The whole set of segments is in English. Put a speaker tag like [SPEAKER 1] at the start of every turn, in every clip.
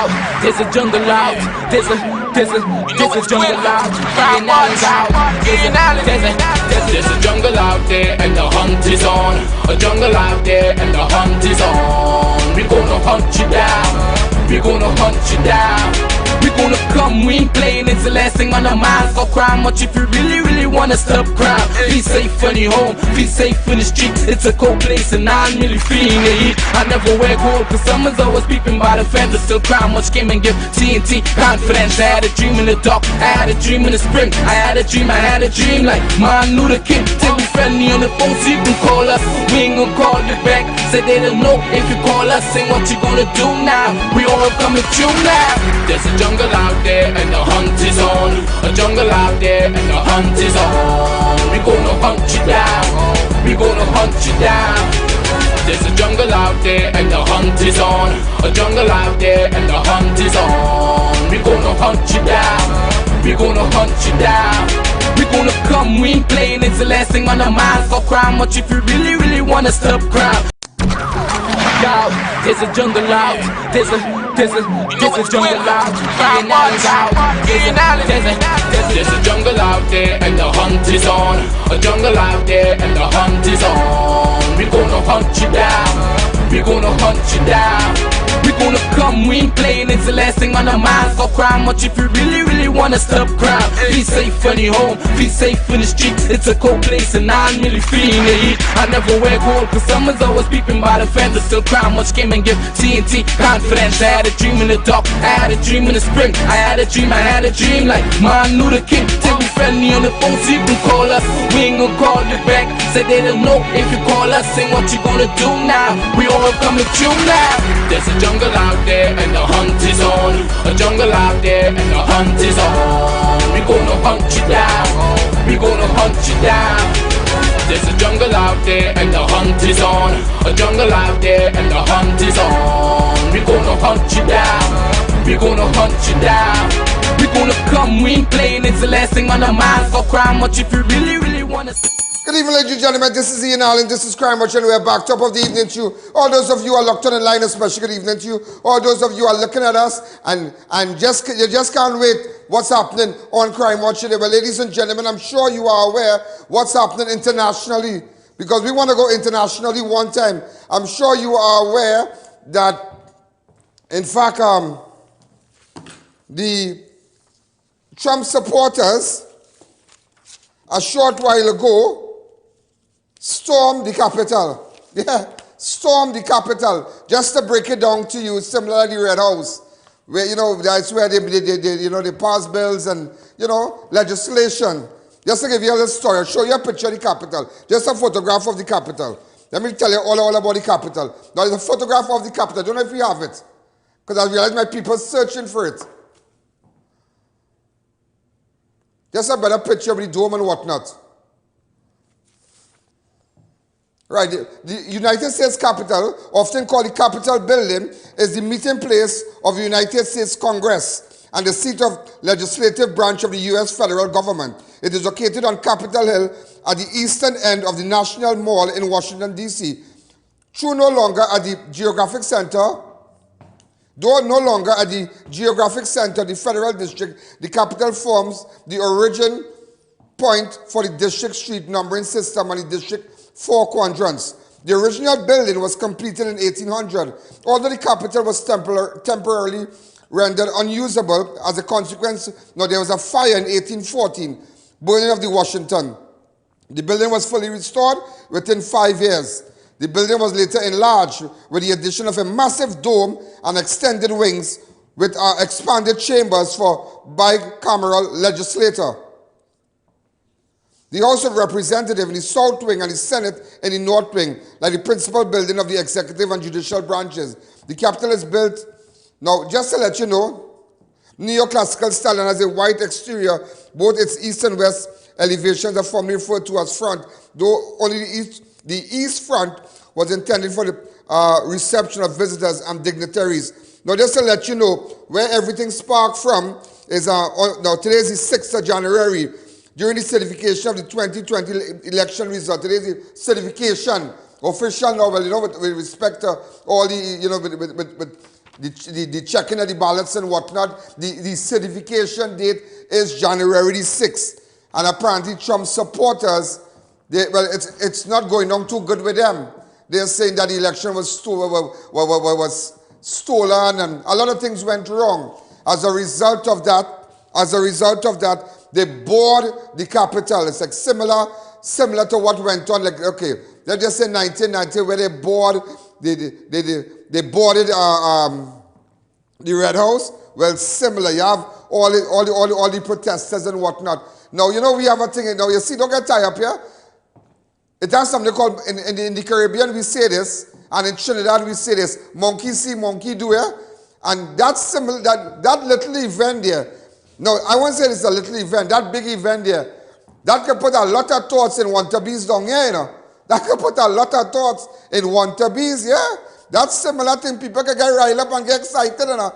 [SPEAKER 1] out, there's a jungle out, there's a jungle out, there's a jungle out there and the hunt is on. A jungle out there and the hunt is on. We gonna hunt you down, we gonna hunt you down. We gonna come, we ain't playing, it's the last thing on our minds. Go crime much if you really wanna stop crime. Be safe in your home, be safe in the streets. It's a cold place and I'm really feeling the heat. I never wear gold cause someone's always peeping by the fence. Still crime much came and give TNT confidence. I had a dream in the dark, I had a dream in the spring. I had a dream like Martin Luther King. Till we friendly on the phone so you can call us. We ain't gonna call you back, say they don't know if you call us. Say what you gonna do now, we all coming through now. There's a jungle out there and the hunt is on. A jungle out there and the hunt is on. We gonna hunt you down, we gonna hunt you down. There's a jungle out there and the hunt is on. A jungle out there and the hunt is on. We gonna hunt you down, we gonna hunt you down. We gonna come, we ain't playing, it's the last thing on our minds. Go crime much if you really wanna stop crime. There's a jungle out, there's a jungle out, there's a jungle out there and the hunt is on. A jungle out there and the hunt is on. We gonna hunt you down, we gonna hunt you down. We gonna come, we ain't playing, it's the last thing on our minds. Go crime much if you really wanna stop crime. Be safe in your home, be safe in the streets. It's a cold place and I'm really feeling the heat. I never wear gold cause someone's always peeping by the fence. Still crime much came and give TNT confidence. I had a dream in the dark, I had a dream in the spring. I had a dream like Martin Luther King. Till we friendly on the phone so you can call us. We ain't gonna call you back, say they don't know if you call us. Say what you gonna do now, we all coming through now. There's a jungle out there and the hunt is on. A jungle out there and the hunt is on. We gonna hunt you down, we gonna hunt you down. There's a jungle out there and the hunt is on. A jungle out there and the hunt is on. We gonna hunt you down, we gonna hunt you down. We gonna come, we ain't playing, it's the last thing on our minds. Go crime much if you really wanna.
[SPEAKER 2] Good evening, ladies and gentlemen. This is I.A.N. This is Crime Watch, and we're back. Top of the evening to you. All those of you who are locked on the line, especially good evening to you. All those of you who are looking at us and you just can't wait what's happening on Crime Watch today. Well, ladies and gentlemen, I'm sure you are aware what's happening internationally because we want to go internationally one time. I'm sure you are aware that, in fact, the Trump supporters a short while ago stormed the Capitol. Yeah, stormed the Capitol. Just to break it down to you, similar to the Red House, where, that's where they pass bills and, legislation. Just to give you a little story, I'll show you a picture of the Capitol. Just a photograph of the Capitol. Let me tell you all about the Capitol. Now, there's a photograph of the Capitol. I don't know if you have it, because I realize my people are searching for it. Just a better picture of the dome and whatnot. Right, the United States Capitol, often called the Capitol Building, is the meeting place of the United States Congress and the seat of legislative branch of the U.S. federal government. It is located on Capitol Hill at the eastern end of the National Mall in Washington, D.C. Though no longer at the geographic center of the federal district, the Capitol forms the origin point for the district street numbering system and the district 4 quadrants. The original building was completed in 1800. Although the Capitol was temporarily rendered unusable as a consequence, there was a fire in 1814, burning of the Washington. The building was fully restored within 5 years. The building was later enlarged with the addition of a massive dome and extended wings with expanded chambers for bicameral legislature. The House of Representatives in the South Wing and the Senate in the North Wing, like the principal building of the executive and judicial branches. The Capitol is built, now just to let you know, neoclassical style and has a white exterior. Both its east and west elevations are formally referred to as front, though only the east front was intended for the reception of visitors and dignitaries. Now just to let you know, where everything sparked from is, now today is the 6th of January, during the certification of the 2020 election result. Today is the certification, official now, with respect to all the, the checking of the ballots and whatnot. The certification date is January the 6th. And apparently Trump supporters, it's not going on too good with them. They're saying that the election was stolen and a lot of things went wrong. As a result of that, they board the Capitol. It's like similar to what went on, like, okay, let's just say 1990, where they boarded the Red House. Well, similar. You have all the protesters and whatnot. Now, you know, we have a thing, now you see, don't get tied up here. It has something called, in the Caribbean we say this, and in Trinidad we say this, monkey see, monkey do here. And that's similar, that little event there. No, I won't say it's a little event, that big event there, that could put a lot of thoughts in Wantabees down here, you know. That could put a lot of thoughts in Wantabees, yeah. That's similar thing, people can get riled up and get excited, you know.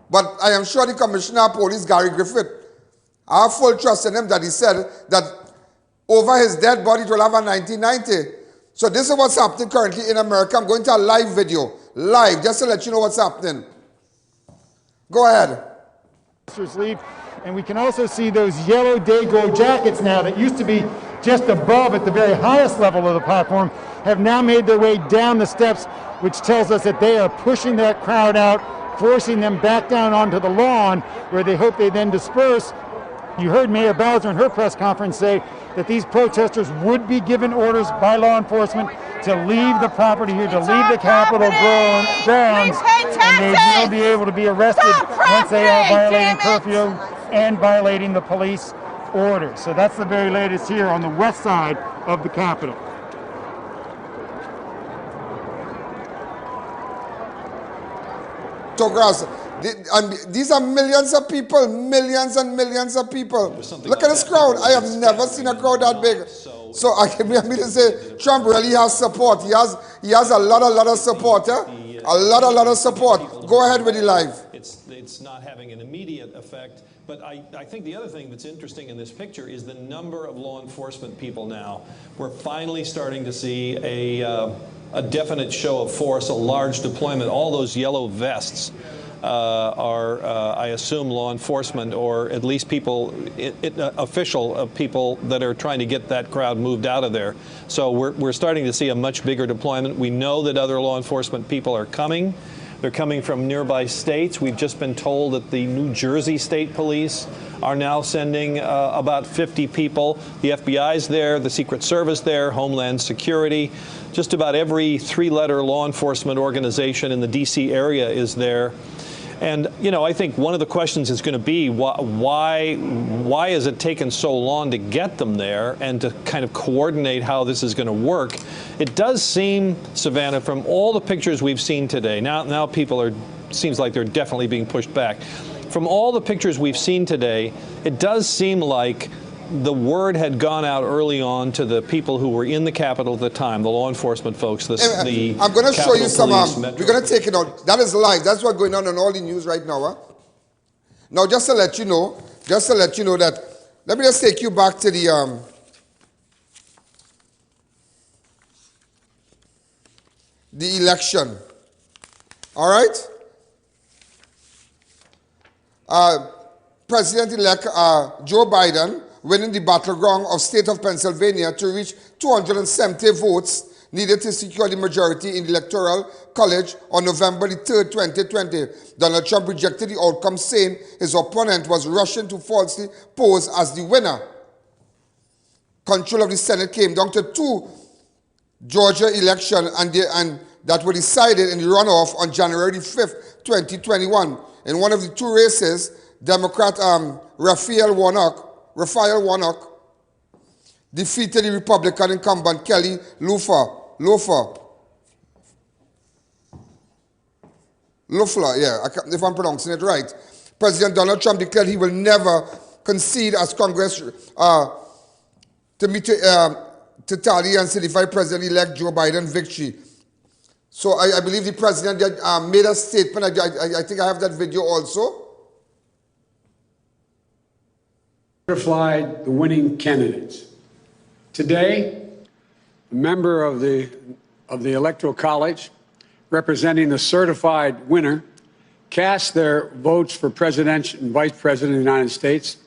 [SPEAKER 2] But I am sure the Commissioner of Police, Gary Griffith, I have full trust in him that he said that over his dead body it will have a 1990. So this is what's happening currently in America. I'm going to a live video, live, just to let you know what's happening. Go ahead.
[SPEAKER 3] Leave, and we can also see those yellow Dayglow jackets now that used to be just above at the very highest level of the platform have now made their way down the steps, which tells us that they are pushing that crowd out, forcing them back down onto the lawn where they hope they then disperse. You heard Mayor Bowser in her press conference say that these protesters would be given orders by law enforcement to leave the property here, to leave the Capitol grounds, and they will be able to be arrested once they are violating curfew and violating the police orders. So that's the very latest here on the west side of the Capitol.
[SPEAKER 2] These are millions of people, millions and millions of people. Look at this crowd. I have never seen a crowd that big. So I mean to say, Trump really has support. He has a lot of support. A lot of support. Go ahead with the live.
[SPEAKER 4] It's not having an immediate effect. But I think the other thing that's interesting in this picture is the number of law enforcement people now. We're finally starting to see a definite show of force, a large deployment. All those yellow vests are, I assume, law enforcement, or at least people, official people that are trying to get that crowd moved out of there. So we're starting to see a much bigger deployment. We know that other law enforcement people are coming. They're coming from nearby states. We've just been told that the New Jersey State Police are now sending about 50 people. The FBI's there, the Secret Service there, Homeland Security. Just about every three-letter law enforcement organization in the D.C. area is there. And, you know, I think one of the questions is going to be why has it taken so long to get them there and to kind of coordinate how this is going to work? It does seem, Savannah, from all the pictures we've seen today, now people seems like they're definitely being pushed back. From all the pictures we've seen today, it does seem like the word had gone out early on to the people who were in the Capitol at the time, the law enforcement folks. I'm
[SPEAKER 2] going to show you some, we're going to take it out. That is live. That's what's going on all the news right now. Huh? Now, just to let you know that, let me just take you back to the election. All right? President-elect Joe Biden winning the battleground of state of Pennsylvania to reach 270 votes needed to secure the majority in the Electoral College on November the 3rd, 2020. Donald Trump rejected the outcome, saying his opponent was rushing to falsely pose as the winner. Control of the Senate came down to two Georgia elections and that were decided in the runoff on January 5th, 2021. In one of the two races, Democrat Raphael Warnock defeated the Republican incumbent Kelly Loeffler, yeah, if I'm pronouncing it right. President Donald Trump declared he will never concede as Congress to tally and certify President-elect Joe Biden's victory. So I believe the president made a statement. I think I have that video also.
[SPEAKER 5] Certified the winning candidates. Today, a member of the Electoral College representing the certified winner cast their votes for president and vice president of the United States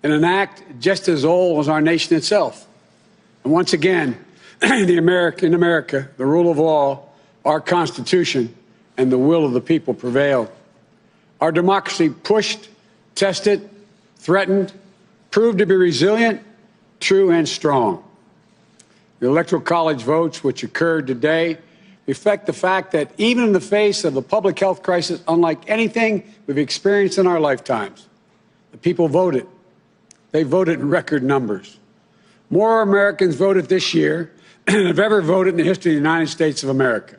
[SPEAKER 5] in an act just as old as our nation itself. And once again, in America, the rule of law, our Constitution, and the will of the people prevailed. Our democracy pushed, tested, threatened, proved to be resilient, true, and strong. The Electoral College votes, which occurred today, reflect the fact that even in the face of a public health crisis unlike anything we've experienced in our lifetimes, the people voted. They voted in record numbers. More Americans voted this year than have ever voted in the history of the United States of America.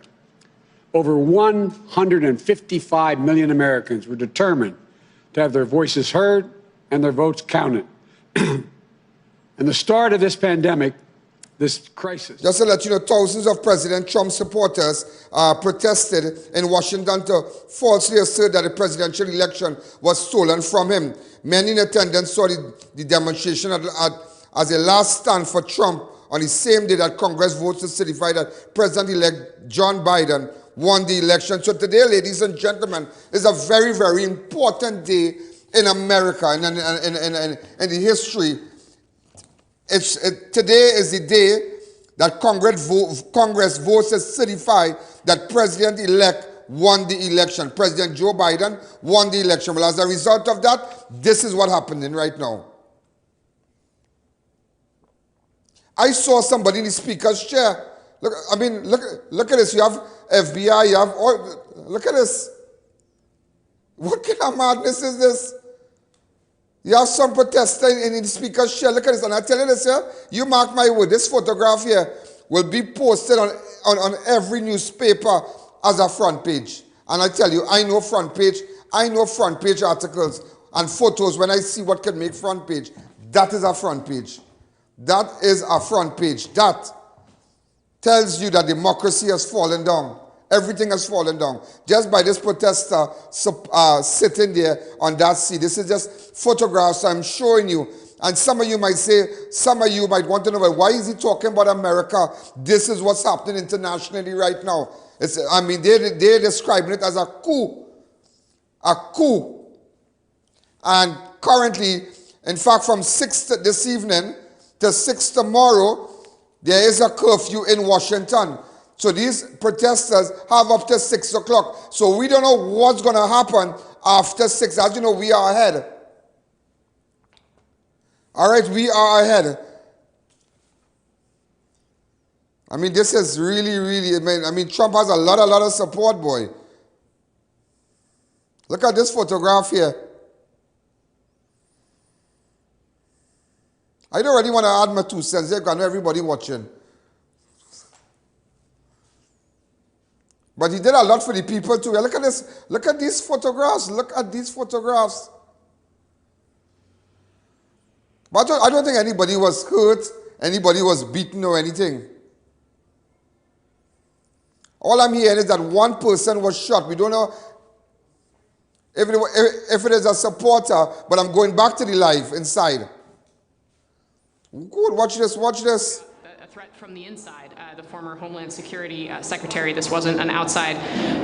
[SPEAKER 5] Over 155 million Americans were determined to have their voices heard and their votes counted. And the start of this pandemic, this crisis.
[SPEAKER 2] Just to let you know, thousands of President Trump supporters protested in Washington to falsely assert that the presidential election was stolen from him. Many in attendance saw the demonstration as a last stand for Trump on the same day that Congress votes to certify that President-elect John Biden won the election. So today, ladies and gentlemen, is a very, very important day in America and in the history. Today is the day that Congress votes to certify that President-elect won the election. President Joe Biden won the election. Well, as a result of that, this is what happening right now. I saw somebody in the speaker's chair. Look, I mean, look at this. You have FBI, you have all, look at this. What kind of madness is this? You have some protester in the speaker's chair. Look at this. And I tell you this here, you mark my word, this photograph here will be posted on every newspaper as a front page. And I tell you, I know front page articles and photos. When I see what can make front page, that is a front page. That is a front page. That tells you that democracy has fallen down. Everything has fallen down. Just by this protester sitting there on that seat. This is just photographs I'm showing you. And some of you might say, some of you might want to know, well, why is he talking about America? This is what's happening internationally right now. I mean, they're describing it as a coup. A coup. And currently, in fact, from 6 this evening to 6 tomorrow, there is a curfew in Washington. So these protesters have up to 6 o'clock. So we don't know what's going to happen after 6. As you know, we are ahead. All right, we are ahead. I mean, this is really, really, I mean, Trump has a lot of support, boy. Look at this photograph here. I don't really want to add my 2 cents here because I know everybody watching. But he did a lot for the people too. Look at this. Look at these photographs. Look at these photographs. But I don't think anybody was hurt, anybody was beaten or anything. All I'm hearing is that one person was shot. We don't know if it is a supporter, but I'm going back to the live inside. Good, watch this, watch this.
[SPEAKER 6] A threat from the inside. The former Homeland Security Secretary, this wasn't an outside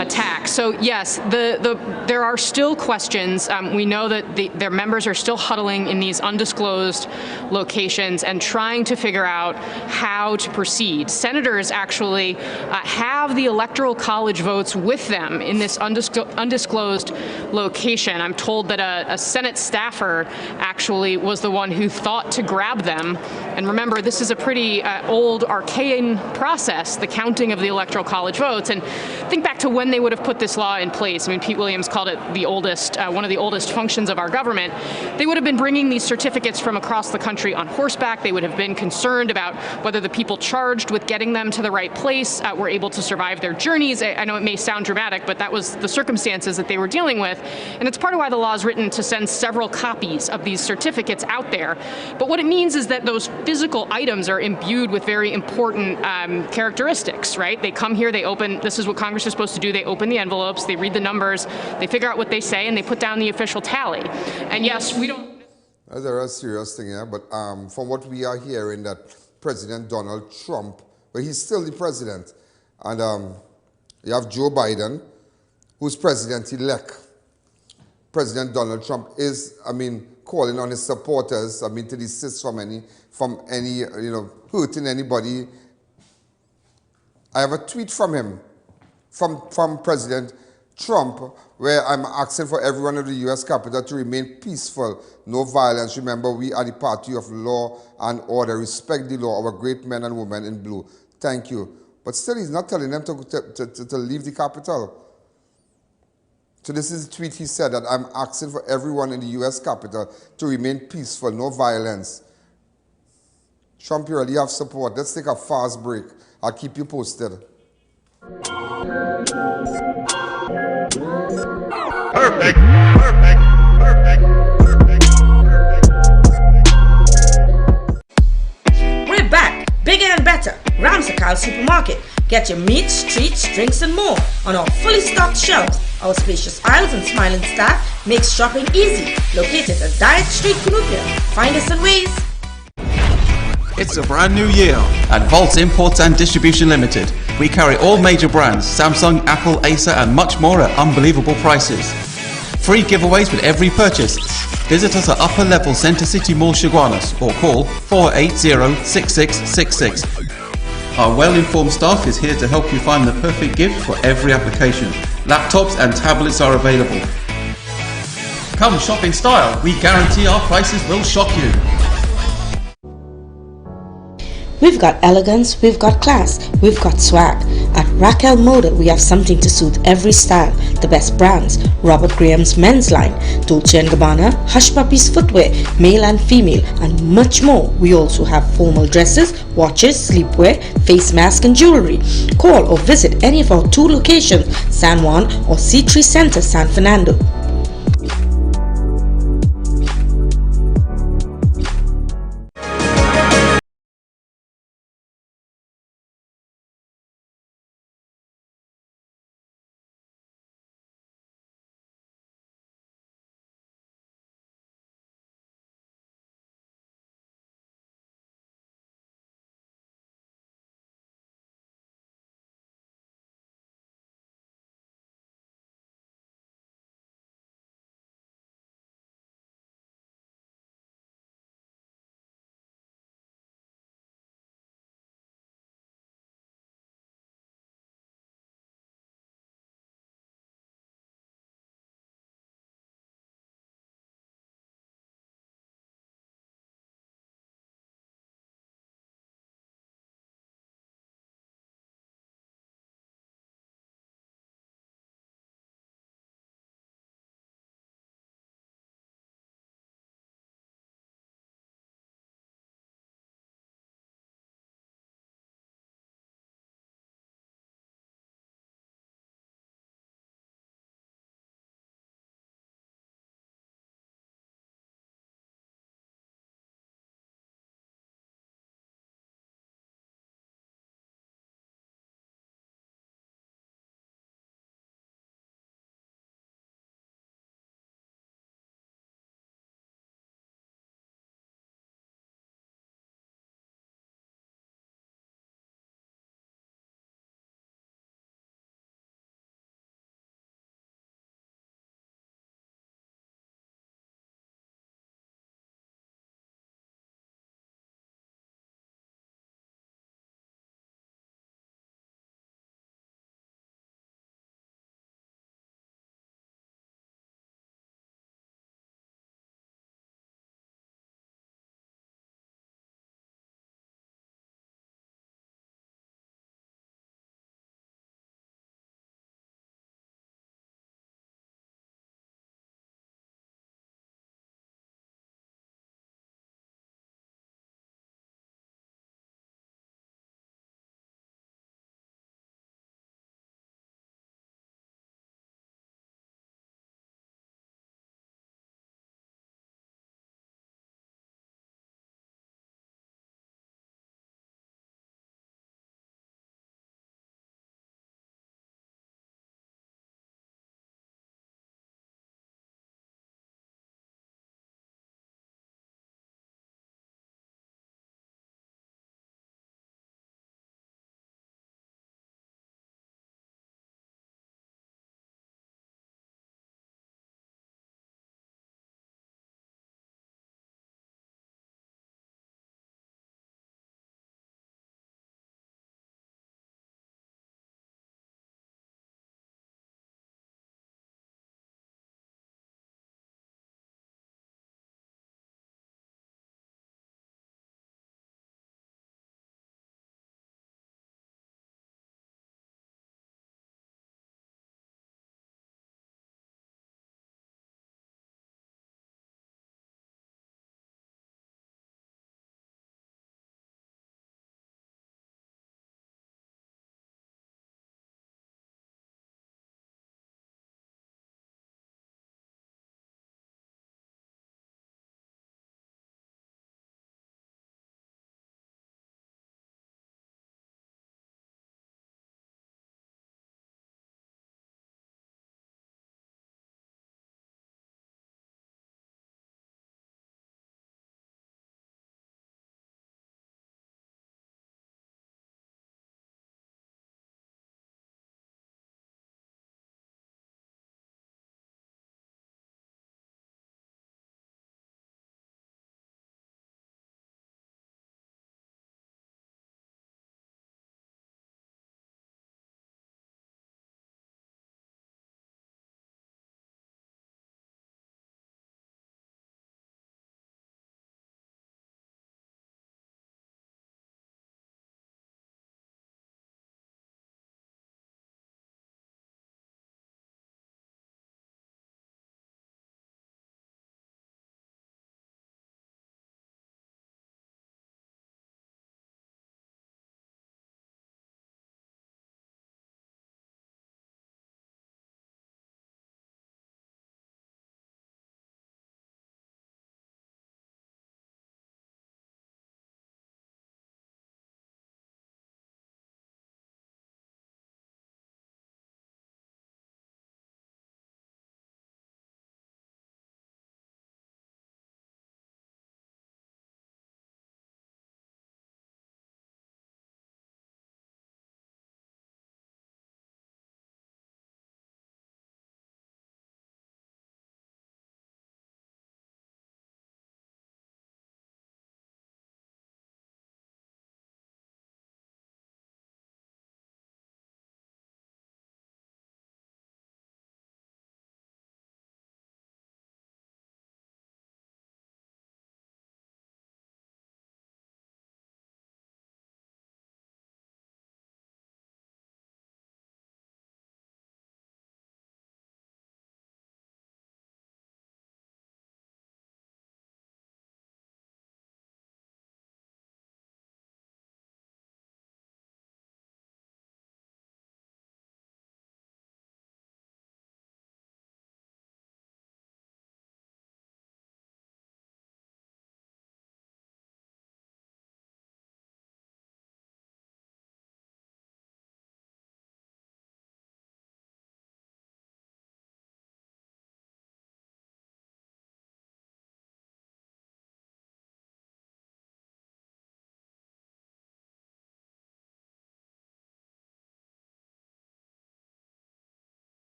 [SPEAKER 6] attack. So yes, there are still questions. We know that their members are still huddling in these undisclosed locations and trying to figure out how to proceed. Senators actually have the Electoral College votes with them in this undisclosed location. I'm told that a Senate staffer actually was the one who thought to grab them. And remember, this is a pretty old, arcane process, the counting of the Electoral College votes. And think back to when they would have put this law in place. I mean, Pete Williams called it the oldest, one of the oldest functions of our government. They would have been bringing these certificates from across the country on horseback. They would have been concerned about whether the people charged with getting them to the right place were able to survive their journeys. I know it may sound dramatic, but that was the circumstances that they were dealing with. And it's part of why the law is written to send several copies of these certificates out there. But what it means is that those physical items are imbued with very important characteristics, right? They come here, they open, this is what Congress is supposed to do, they open the envelopes, they read the numbers, they figure out what they say, and they put down the official tally. And yes, we don't...
[SPEAKER 2] That's a real serious thing, yeah, but from what we are hearing that President Donald Trump, but he's still the president, and you have Joe Biden, who's president-elect. President Donald Trump is, calling on his supporters, to desist from any, hurting anybody. I have a tweet from him, from President Trump, where I'm asking for everyone in the U.S. Capitol to remain peaceful, no violence. Remember, we are the party of law and order. Respect the law, our great men and women in blue. Thank you. But still, he's not telling them to leave the Capitol. So this is the tweet he said, that I'm asking for everyone in the U.S. Capitol to remain peaceful, no violence. Trump, you really have support. Let's take a fast break. I'll keep you posted.
[SPEAKER 7] Perfect, perfect, perfect, perfect, perfect.
[SPEAKER 8] We're back, bigger and better. Ramsakal Supermarket. Get your meats, treats, drinks and more on our fully stocked shelves. Our spacious aisles and smiling staff makes shopping easy. Located at Diet Street, Cunupia. Find us in Ways.
[SPEAKER 9] It's a brand new year at Volts Imports and Distribution Limited. We carry all major brands, Samsung, Apple, Acer and much more at unbelievable prices. Free giveaways with every purchase. Visit us at Upper Level Center City Mall, Chaguanas or call 480-6666. Our well-informed staff is here to help you find the perfect gift for every application. Laptops and tablets are available. Come shop in style. We guarantee our prices will shock you.
[SPEAKER 8] We've got elegance, we've got class, we've got swag. At Raquel Moda, we have something to suit every style. The best brands: Robert Graham's men's line, Dolce & Gabbana, Hush Puppies footwear, male and female, and much more. We also have formal dresses, watches, sleepwear, face mask and jewelry. Call or visit any of our 2 locations, San Juan or C3 Center, San Fernando.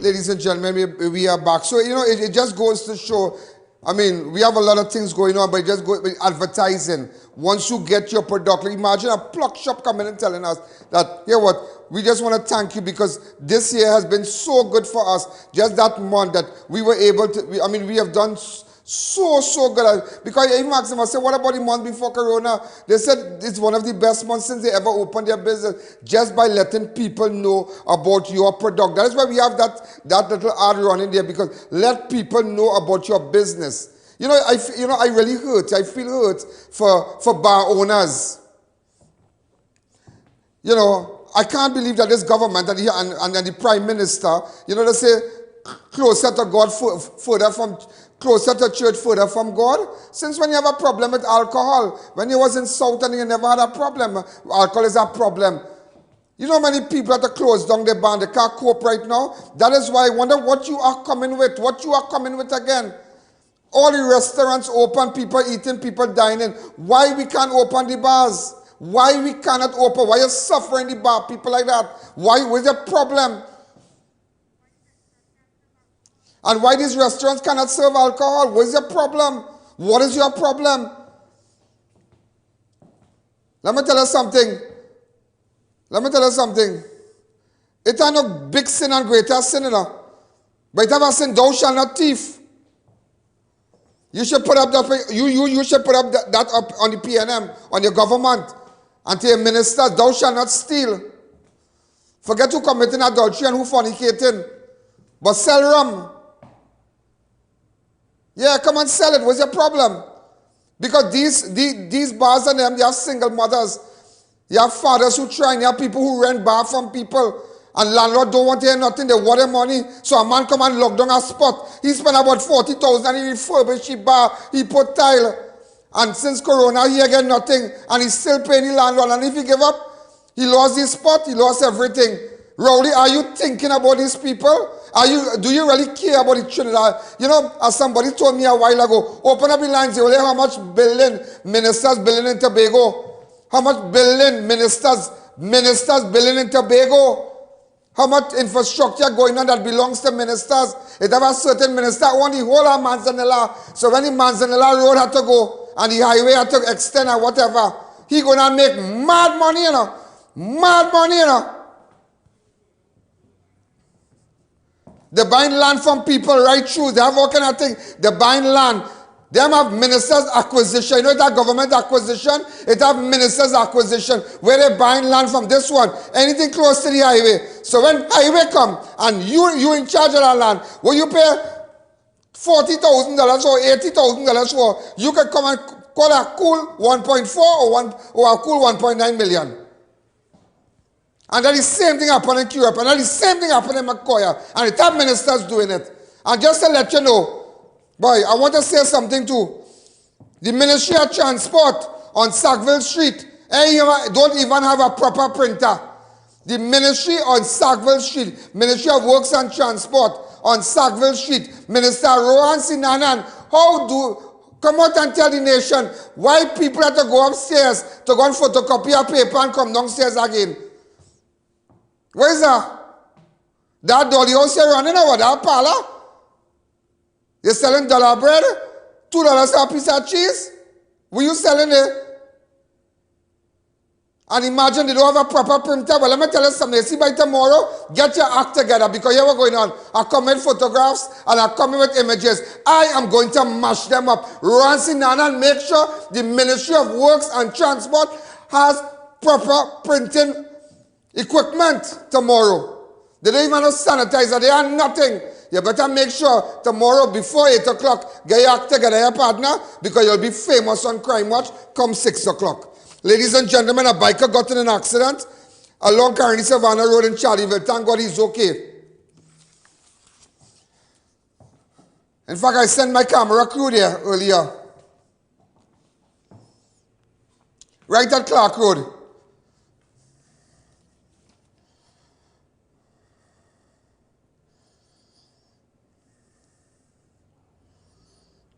[SPEAKER 2] Ladies and gentlemen, we are back. So, you know, it just goes to show, I mean, we have a lot of things going on, but it just goes with advertising. Once you get your product, like imagine a pluck shop coming and telling us that, you know what, we just want to thank you because this year has been so good for us. Just that month that we were able to, we have done so good. Because even asked them, I said, what about the month before Corona? They said it's one of the best months since they ever opened their business, just by letting people know about your product. That is why we have that little ad running there, because let people know about your business. You know, I really hurt. I feel hurt for bar owners. You know, I can't believe that this government and the Prime Minister, you know, they say closer to God, closer to church, further from God. Since when you have a problem with alcohol, when you was in South and you never had a problem, alcohol is a problem. You know many people have to close down their bar, they can't cope right now. That is why I wonder what you are coming with, again. All the restaurants open, people eating, people dining. Why we can't open the bars? Why we cannot open? Why are you suffering the bar? People like that. Why? What's the problem? And why these restaurants cannot serve alcohol? What is your problem? What is your problem? Let me tell you something. It ain't no big sin and greater sin, you know. But it have a sin, thou shalt not thief. You should put up that. You should put up that up on the PNM, on your government, and to your ministers. Thou shalt not steal. Forget who committing adultery and who fornicating, but sell rum. Yeah, come and sell it. What's your problem? Because these bars and them, they have single mothers. You have fathers who try, and you have people who rent bar from people. And landlord don't want to hear nothing. They want their money. So a man come and lock down a spot. He spent about 40,000. He refurbished the bar. He put tile. And since Corona, he get nothing. And he's still paying the landlord. And if he give up, he lost his spot. He lost everything. Rowley, are you thinking about these people? Do you really care about the Trinidad? You know, as somebody told me a while ago, open up the lines, you will hear how much billion ministers billing in Tobago. How much billion ministers billing in Tobago. How much infrastructure going on that belongs to ministers. It have a certain minister own the whole of Manzanilla. So when the Manzanilla road had to go and the highway had to extend or whatever, he gonna make mad money, you know. Mad money, you know. They buying land from people right through. They have all kind of things. They buying land. They have ministers acquisition. You know that government acquisition? It have ministers acquisition where they buying land from this one. Anything close to the highway. So when highway come and you in charge of that land, will you pay $40,000 or $80,000 for? You can come and call a cool 1.4 or a cool 1.9 million. And that is the same thing happened in Europe, and that is the same thing happened in McCoy, and the top ministers doing it. And just to let you know, boy, I want to say something too. The Ministry of Transport on Sackville Street don't even have a proper printer. The Ministry on Sackville Street, Ministry of Works and Transport on Sackville Street, Minister Rohan Sinanan, come out and tell the nation why people have to go upstairs to go and photocopy a paper and come downstairs again. Where is that? That dolly house you're running over, that parlor? You're selling dollar bread? $2 a piece of cheese? Were you selling it? And imagine they don't have a proper printer. Well, let me tell you something. See, by tomorrow, get your act together, because you know what's going on. I come with photographs and I come with images. I am going to mash them up. Rancy Nana, make sure the Ministry of Works and Transport has proper printing equipment tomorrow. They don't even have sanitizer. They have nothing. You better make sure tomorrow before 8 o'clock, get your act together, your partner, because you'll be famous on Crime Watch come 6 o'clock. Ladies and gentlemen, a biker got in an accident along Carney Savannah Road in Charlieville. Thank God he's okay. In fact, I sent my camera crew there earlier. Right at Clark Road.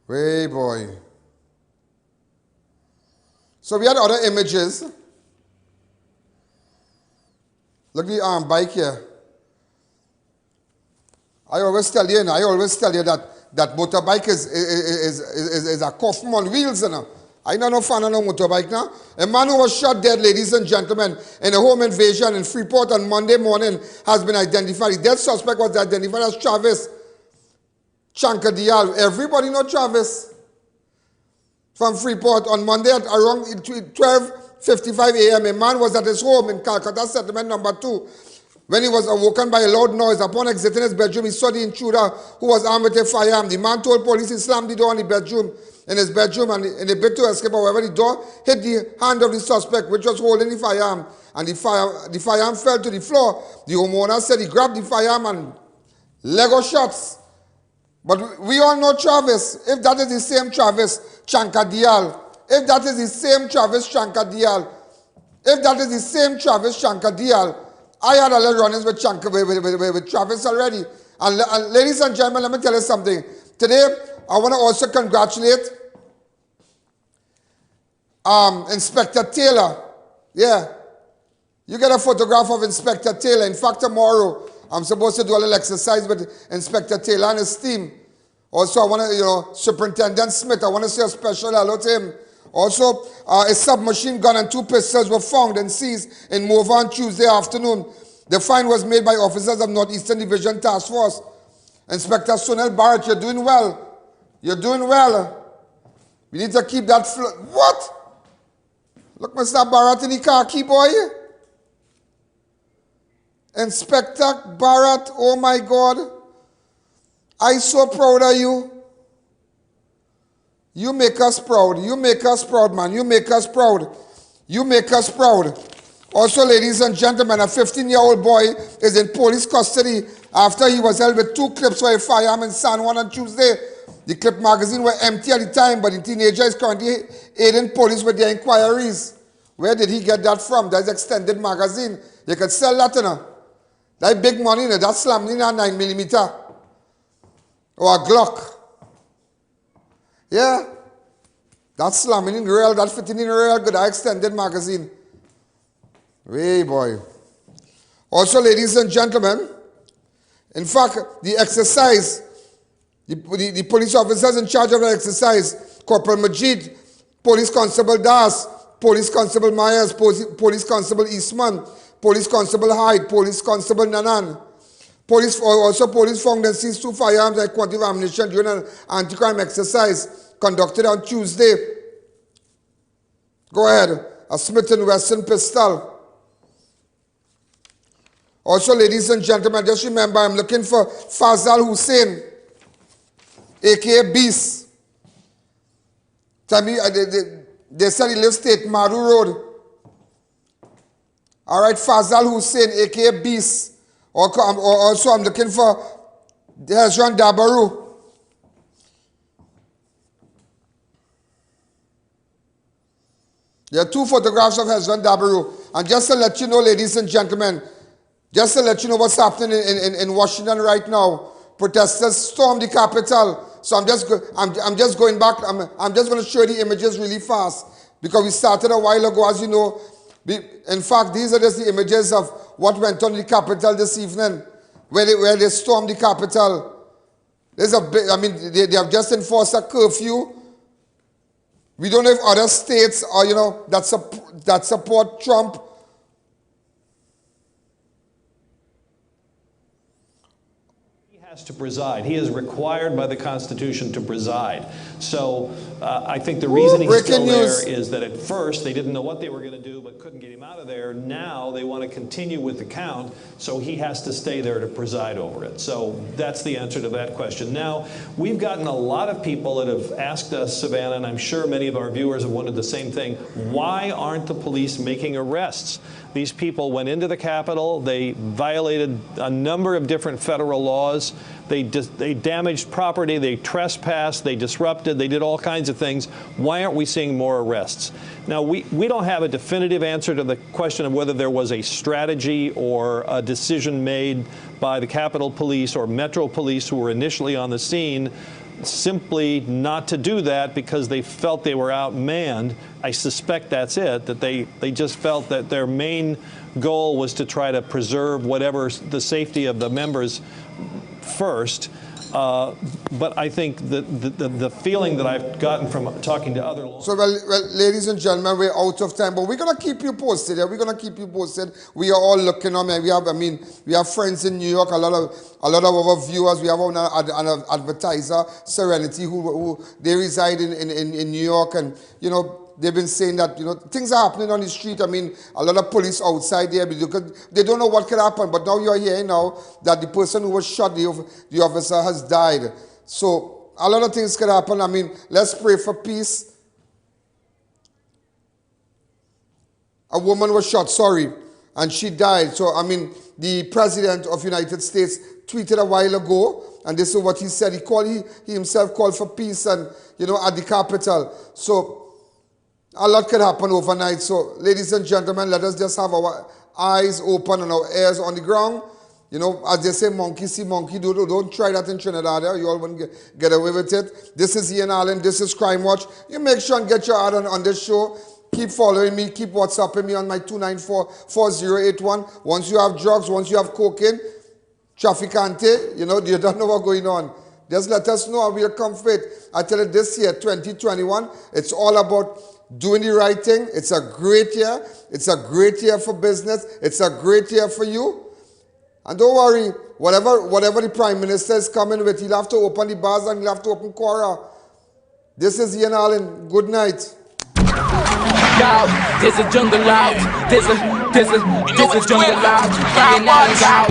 [SPEAKER 2] Hey boy. So we had other images. Look at the bike here. I always tell you, that motorbike is a coffin on wheels, you know. I know no fan of no motorbike now. A man who was shot dead, ladies and gentlemen, in a home invasion in Freeport on Monday morning has been identified. The dead suspect was identified as Travis Chankadial. Everybody know Travis from Freeport. On Monday at around 12:55 a.m., a man was at his home in Calcutta Settlement Number 2 when he was awoken by a loud noise. Upon exiting his bedroom, he saw the intruder who was armed with a firearm. The man told police he slammed the door in his bedroom and in a bit to escape. However, the door hit the hand of the suspect, which was holding the firearm, and the firearm fell to the floor. The homeowner said he grabbed the firearm and Lego shots. But we all know Travis. If that is the same Travis Chankadial, if that is the same Travis Chankadial, I had a little run-ins with Travis already. And ladies and gentlemen, let me tell you something. Today, I want to also congratulate Inspector Taylor. Yeah. You get a photograph of Inspector Taylor. In fact, tomorrow, I'm supposed to do a little exercise with Inspector Taylor and his team. Also, I want to, Superintendent Smith, I want to say a special hello to him. Also, a submachine gun and 2 pistols were found and seized in Mova on Tuesday afternoon. The find was made by officers of Northeastern Division Task Force. Inspector Sunil Barrett, you're doing well. You're doing well. We need to keep that What? Look, Mr. Barrett in the car, key boy. Inspector Barrett, oh my God. I'm so proud of you. You make us proud. You make us proud, man. You make us proud. You make us proud. Also, ladies and gentlemen, a 15-year-old boy is in police custody after he was held with 2 clips for a firearm in San Juan on Tuesday. The clip magazine were empty at the time, but the teenager is currently aiding police with their inquiries. Where did he get that from? That's extended magazine. You could sell that, you know. That big money, you know. That's slammed in a 9mm. Or a Glock. Yeah. That's slamming in real, that fitting in real good, that extended magazine. Hey, boy. Also, ladies and gentlemen, in fact, the exercise, the police officers in charge of the exercise, Corporal Majid, Police Constable Das, Police Constable Myers, Police Constable Eastman, Police Constable Hyde, Police Constable Nanan. Police found and seized 2 firearms and a quantity of ammunition during an anti-crime exercise conducted on Tuesday. Go ahead. A Smith & Wesson pistol. Also, ladies and gentlemen, just remember, I'm looking for Fazal Hussein, a.k.a. Beast. Tell me, they said he lives State Maru Road. All right, Fazal Hussein, a.k.a. Beast. Also, I'm looking for Hezron Dabaru. There are 2 photographs of Hezron Dabaru. And just to let you know, ladies and gentlemen, just to let you know what's happening in Washington right now, protesters stormed the Capitol. So I'm just going back. I'm just going to show you the images really fast because we started a while ago, as you know. In fact, these are just the images of what went on in the Capitol this evening, where they stormed the Capitol. There's a big, they have just enforced a curfew. We don't know if other states are, that support Trump.
[SPEAKER 4] Has to preside. He is required by the Constitution to preside. So I think the reason he's still there is that at first they didn't know what they were going to do but couldn't get him out of there. Now they want to continue with the count, so he has to stay there to preside over it. So that's the answer to that question. Now, we've gotten a lot of people that have asked us, Savannah, and I'm sure many of our viewers have wondered the same thing. Why aren't the police making arrests? These people went into the Capitol. They violated a number of different federal laws. They damaged property. They trespassed. They disrupted. They did all kinds of things. Why aren't we seeing more arrests? Now, we don't have a definitive answer to the question of whether there was a strategy or a decision made by the Capitol Police or Metro Police who were initially on the scene simply not to do that because they felt they were outmanned. I suspect that's it, that they just felt that their main goal was to try to preserve whatever the safety of the members first. But I think that the feeling that I've gotten from talking to other lawyers.
[SPEAKER 2] So, well, ladies and gentlemen, we're out of time, but we're going to keep you posted. Yeah? We're going to keep you posted. We are all looking on. We have friends in New York, a lot of our viewers. We have an advertiser, Serenity, who they reside in New York, and, you know, they've been saying that, you know, things are happening on the street. I mean, a lot of police outside there, because they don't know what could happen. But now you're hearing now that the person who was shot, the officer, has died. So a lot of things could happen. I mean, let's pray for peace. A woman was shot, and she died. So, I mean, the President of the United States tweeted a while ago, and this is what he said. He himself called for peace, and, you know, at the Capitol. So a lot could happen overnight. So, ladies and gentlemen, let us just have our eyes open and our ears on the ground. You know, as they say, monkey see monkey do. Don't try that in Trinidad. You all won't get away with it. This is Ian Allen. This is Crime Watch. You make sure and get your ad on this show. Keep following me. Keep WhatsApping me on my 294-4081. Once you have drugs, once you have cocaine, trafficante, you know, you don't know what's going on. Just let us know and we'll come fit. I tell you, this year, 2021, it's all about doing the right thing. It's a great year. It's a great year for business. It's a great year for you. And don't worry, whatever the Prime Minister is coming with, he'll have to open the bars and he'll have to open Quora. This is Ian Allen. Good night.
[SPEAKER 1] Yo, this is jungle out. This is jungle out. Ian Allen's out.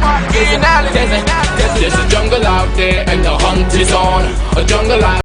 [SPEAKER 1] This is jungle out there and the hunt is on. A jungle out.